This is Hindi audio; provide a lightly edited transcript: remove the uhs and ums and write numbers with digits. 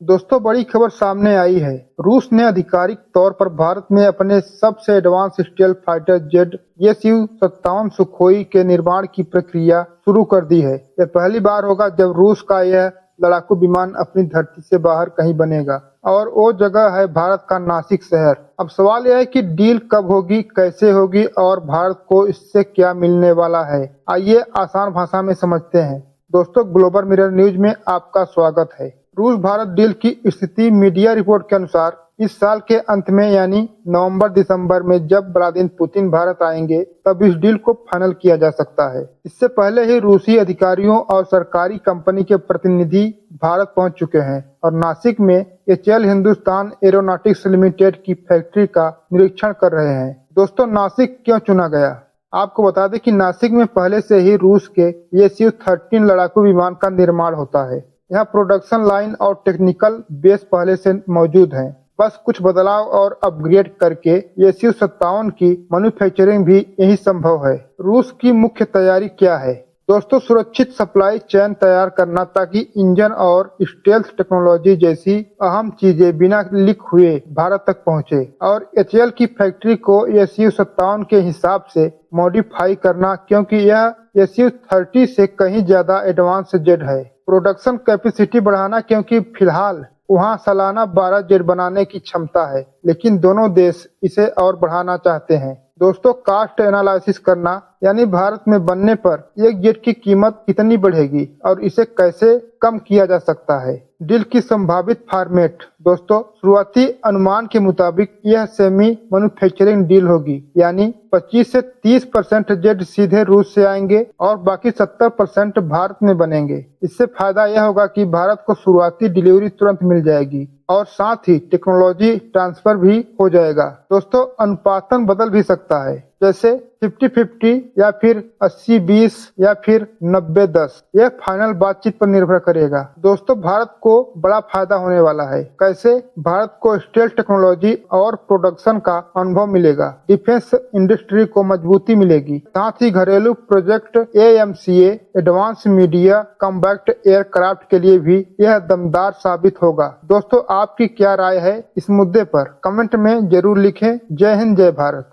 दोस्तों, बड़ी खबर सामने आई है। रूस ने आधिकारिक तौर पर भारत में अपने सबसे advance stealth fighter jet Su-57 Sukhoi के निर्माण की प्रक्रिया शुरू कर दी है। यह पहली बार होगा जब रूस का यह लड़ाकू विमान अपनी धरती से बाहर कहीं बनेगा और वो जगह है भारत का नासिक शहर। अब सवाल यह है कि डील कब होगी, कैसे होगी और भारत को इससे क्या मिलने वाला है। आइए आसान भाषा में समझते हैं। दोस्तों, ग्लोबल मिरर न्यूज में आपका स्वागत है। रूस भारत डील की स्थिति मीडिया रिपोर्ट के अनुसार इस साल के अंत में यानी नवंबर-दिसंबर में जब व्लादिमीर पुतिन भारत आएंगे तब इस डील को फाइनल किया जा सकता है। इससे पहले ही रूसी अधिकारियों और सरकारी कंपनी के प्रतिनिधि भारत पहुंच चुके हैं और नासिक में HAL हिंदुस्तान एरोनॉटिक्स लिमिटेड की फैक्ट्री का निरीक्षण कर रहे हैं। दोस्तों, नासिक क्यों चुना गया? आपको बता दें कि नासिक में पहले से ही रूस के Su-13 लड़ाकू विमान का निर्माण होता है। यहाँ प्रोडक्शन लाइन और टेक्निकल बेस पहले से मौजूद हैं। बस कुछ बदलाव और अपग्रेड करके Su-57 की मैन्युफैक्चरिंग भी यही संभव है। रूस की मुख्य तैयारी क्या है? दोस्तों, सुरक्षित सप्लाई चेन तैयार करना ताकि इंजन और स्टेल्थ टेक्नोलॉजी जैसी अहम चीजें बिना लीक हुए भारत तक पहुंचे और HAL की फैक्ट्री को Su-57 के हिसाब से मॉडिफाई करना, क्योंकि यह Su-30 से कहीं ज्यादा एडवांस जेट है। प्रोडक्शन कैपेसिटी बढ़ाना, क्योंकि फिलहाल वहां सालाना 12 जेट बनाने की क्षमता है, लेकिन दोनों देश इसे और बढ़ाना चाहते हैं। दोस्तों, कास्ट एनालिसिस करना, यानी भारत में बनने पर एक जेट की कीमत कितनी बढ़ेगी और इसे कैसे कम किया जा सकता है। डील की संभावित फॉर्मेट। दोस्तों, शुरुआती अनुमान के मुताबिक यह सेमी मैन्युफैक्चरिंग डील होगी, यानी 25 से 30% जेट सीधे रूस से आएंगे और बाकी 70% भारत में बनेंगे। इससे फायदा यह होगा कि भारत को शुरुआती डिलीवरी तुरंत मिल जाएगी और साथ ही टेक्नोलॉजी ट्रांसफर भी हो जाएगा। दोस्तों, अनुपातन बदल भी सकता है, जैसे 50-50 या फिर 80-20 या फिर 90-10। यह फाइनल बातचीत पर निर्भर करेगा। दोस्तों, भारत को बड़ा फायदा होने वाला है। कैसे? भारत को स्टेल्थ टेक्नोलॉजी और प्रोडक्शन का अनुभव मिलेगा, डिफेंस इंडस्ट्री को मजबूती मिलेगी, साथ ही घरेलू project AMCA advance media combat aircraft के लिए भी यह दमदार साबित होगा। दोस्तों, आपकी क्या राय है इस मुद्दे पर? कमेंट में जरूर लिखें। जय हिंद, जय भारत।